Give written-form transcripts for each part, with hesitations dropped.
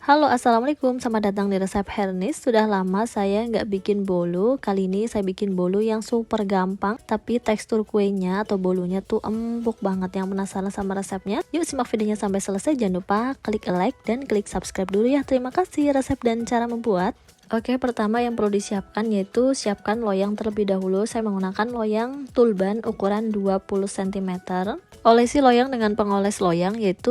Halo, assalamualaikum, selamat datang di resep Hernis. Sudah lama saya nggak bikin bolu. Kali ini saya bikin bolu yang super gampang, tapi tekstur kuenya atau bolunya tuh empuk banget. Yang penasaran sama resepnya? Yuk simak videonya sampai selesai. Jangan lupa klik like dan klik subscribe dulu ya. Terima kasih. Resep dan cara membuat. Oke, pertama yang perlu disiapkan yaitu siapkan loyang terlebih dahulu. Saya menggunakan loyang tulban ukuran 20 cm. Olesi loyang dengan pengoles loyang yaitu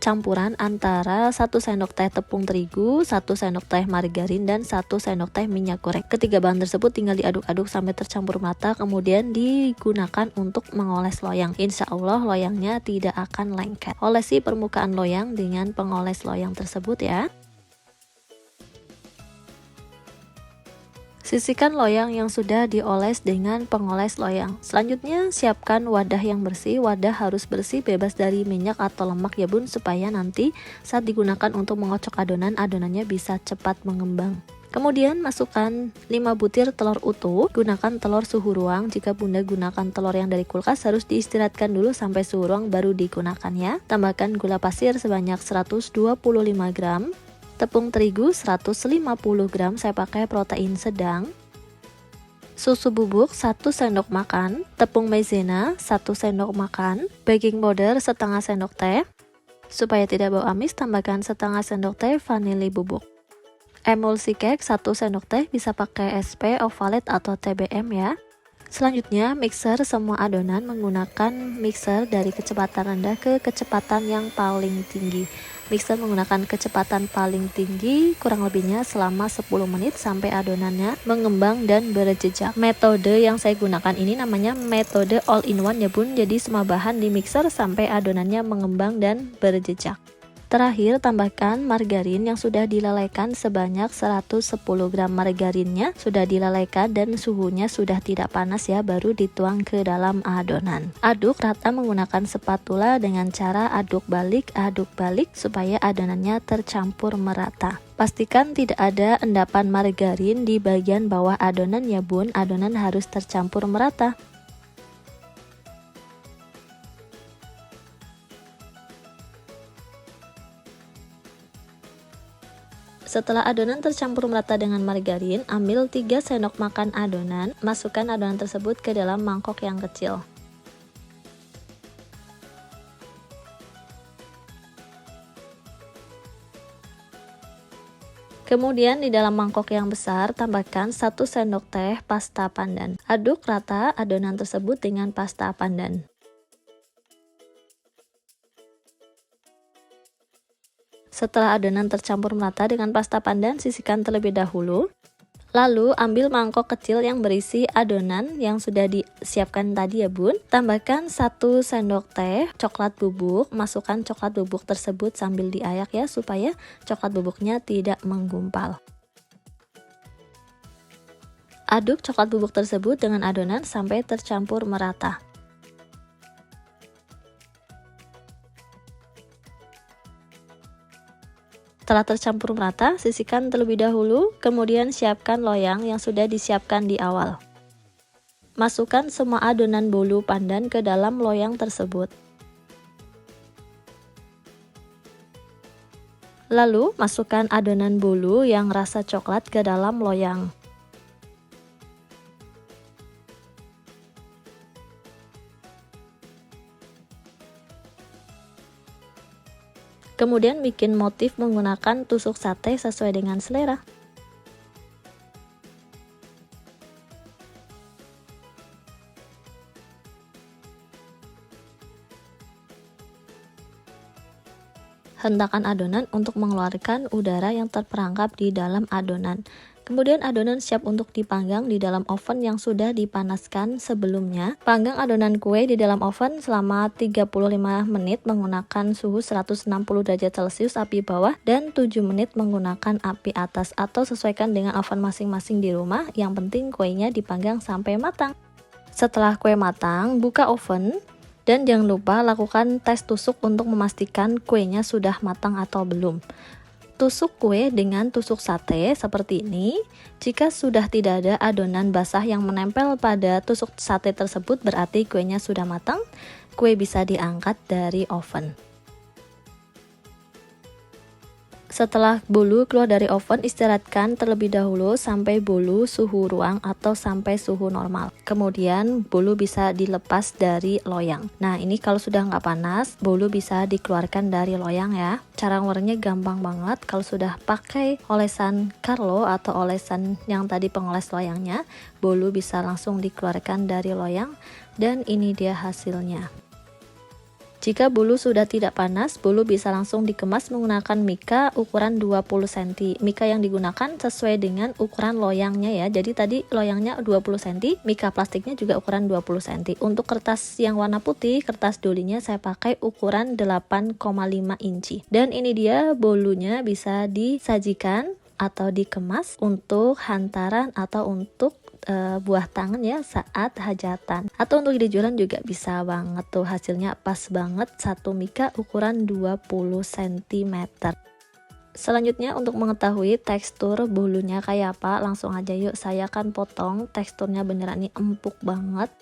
campuran antara 1 sendok teh tepung terigu, 1 sendok teh margarin, dan 1 sendok teh minyak goreng. Ketiga bahan tersebut tinggal diaduk-aduk sampai tercampur merata, kemudian digunakan untuk mengoles loyang. Insya Allah loyangnya tidak akan lengket. Olesi permukaan loyang dengan pengoles loyang tersebut ya. Sisihkan loyang yang sudah dioles dengan pengoles loyang. Selanjutnya siapkan wadah yang bersih. Wadah harus bersih, bebas dari minyak atau lemak ya bun, supaya nanti saat digunakan untuk mengocok adonan, adonannya bisa cepat mengembang. Kemudian masukkan 5 butir telur utuh. Gunakan telur suhu ruang. Jika bunda gunakan telur yang dari kulkas harus diistirahatkan dulu sampai suhu ruang baru digunakan ya. Tambahkan gula pasir sebanyak 125 gram. Tepung terigu 150 gram, saya pakai protein sedang. Susu bubuk 1 sendok makan, tepung maizena 1 sendok makan, baking powder setengah sendok teh. Supaya tidak bau amis, tambahkan setengah sendok teh vanili bubuk. Emulsi cake 1 sendok teh, bisa pakai SP, Ovaltine atau TBM ya. Selanjutnya mixer semua adonan menggunakan mixer dari kecepatan rendah ke kecepatan yang paling tinggi. Mixer menggunakan kecepatan paling tinggi kurang lebihnya selama 10 menit sampai adonannya mengembang dan berjejak. Metode yang saya gunakan ini namanya metode all in one ya bun, jadi semua bahan di mixer sampai adonannya mengembang dan berjejak. Terakhir, tambahkan margarin yang sudah dilelehkan sebanyak 110 gram. Margarinnya sudah dilelehkan dan suhunya sudah tidak panas ya, baru dituang ke dalam adonan. Aduk rata menggunakan spatula dengan cara aduk balik supaya adonannya tercampur merata. Pastikan tidak ada endapan margarin di bagian bawah adonan ya bun, adonan harus tercampur merata. Setelah adonan tercampur merata dengan margarin, ambil 3 sendok makan adonan, masukkan adonan tersebut ke dalam mangkok yang kecil. Kemudian di dalam mangkok yang besar, tambahkan 1 sendok teh pasta pandan. Aduk rata adonan tersebut dengan pasta pandan. Setelah adonan tercampur merata dengan pasta pandan, sisihkan terlebih dahulu. Lalu ambil mangkok kecil yang berisi adonan yang sudah disiapkan tadi ya bun. Tambahkan 1 sendok teh coklat bubuk. Masukkan coklat bubuk tersebut sambil diayak ya, supaya coklat bubuknya tidak menggumpal. Aduk coklat bubuk tersebut dengan adonan sampai tercampur merata. Setelah tercampur merata, sisihkan terlebih dahulu, kemudian siapkan loyang yang sudah disiapkan di awal. Masukkan semua adonan bolu pandan ke dalam loyang tersebut. Lalu, masukkan adonan bolu yang rasa coklat ke dalam loyang. Kemudian bikin motif menggunakan tusuk sate sesuai dengan selera. Hentakan adonan untuk mengeluarkan udara yang terperangkap di dalam adonan. Kemudian adonan siap untuk dipanggang di dalam oven yang sudah dipanaskan sebelumnya. Panggang adonan kue di dalam oven selama 35 menit menggunakan suhu 160 derajat Celcius api bawah dan 7 menit menggunakan api atas, atau sesuaikan dengan oven masing-masing di rumah. Yang penting kuenya dipanggang sampai matang. Setelah kue matang, buka oven. Dan jangan lupa lakukan tes tusuk untuk memastikan kuenya sudah matang atau belum. Tusuk kue dengan tusuk sate seperti ini. Jika sudah tidak ada adonan basah yang menempel pada tusuk sate tersebut, berarti kuenya sudah matang. Kue bisa diangkat dari oven. Setelah bolu keluar dari oven, istirahatkan terlebih dahulu sampai bolu suhu ruang atau sampai suhu normal. Kemudian bolu bisa dilepas dari loyang. Nah, ini kalau sudah nggak panas, bolu bisa dikeluarkan dari loyang ya. Cara ngorengnya gampang banget. Kalau sudah pakai olesan Carlo atau olesan yang tadi pengoles loyangnya, bolu bisa langsung dikeluarkan dari loyang. Dan ini dia hasilnya. Jika bolu sudah tidak panas, bolu bisa langsung dikemas menggunakan mika ukuran 20 cm. Mika yang digunakan sesuai dengan ukuran loyangnya ya. Jadi tadi loyangnya 20 cm, mika plastiknya juga ukuran 20 cm. Untuk kertas yang warna putih, kertas dolinya saya pakai ukuran 8,5 inci. Dan ini dia bolunya, bisa disajikan atau dikemas untuk hantaran atau untuk buah tangan ya saat hajatan, atau untuk dijualan juga bisa banget tuh. Hasilnya pas banget, satu mika ukuran 20 cm. Selanjutnya untuk mengetahui tekstur bolunya kayak apa, langsung aja yuk saya akan potong. Teksturnya beneran nih empuk banget.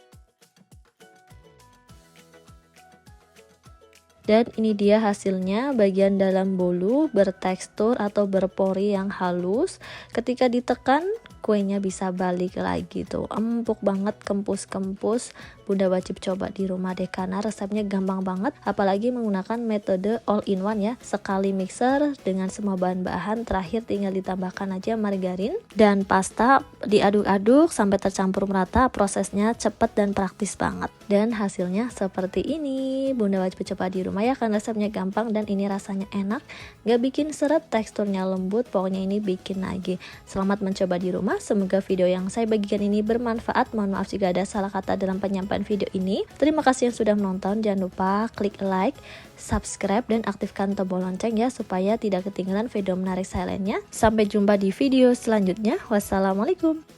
Dan ini dia hasilnya, bagian dalam bolu bertekstur atau berpori yang halus. Ketika ditekan, kuenya bisa balik lagi tuh, empuk banget, kempus-kempus. Bunda wajib coba di rumah deh, karena resepnya gampang banget, apalagi menggunakan metode all in one ya. Sekali mixer dengan semua bahan-bahan, terakhir tinggal ditambahkan aja margarin dan pasta, diaduk-aduk sampai tercampur merata. Prosesnya cepet dan praktis banget, dan hasilnya seperti ini. Bunda wajib coba di rumah ya, karena resepnya gampang dan ini rasanya enak, gak bikin seret, teksturnya lembut, pokoknya ini bikin lagi. Selamat mencoba di rumah. Semoga video yang saya bagikan ini bermanfaat. Mohon maaf jika ada salah kata dalam penyampaian video ini. Terima kasih yang sudah menonton. Jangan lupa klik like, subscribe, dan aktifkan tombol lonceng ya, supaya tidak ketinggalan video menarik saya lainnya. Sampai jumpa di video selanjutnya. Wassalamualaikum.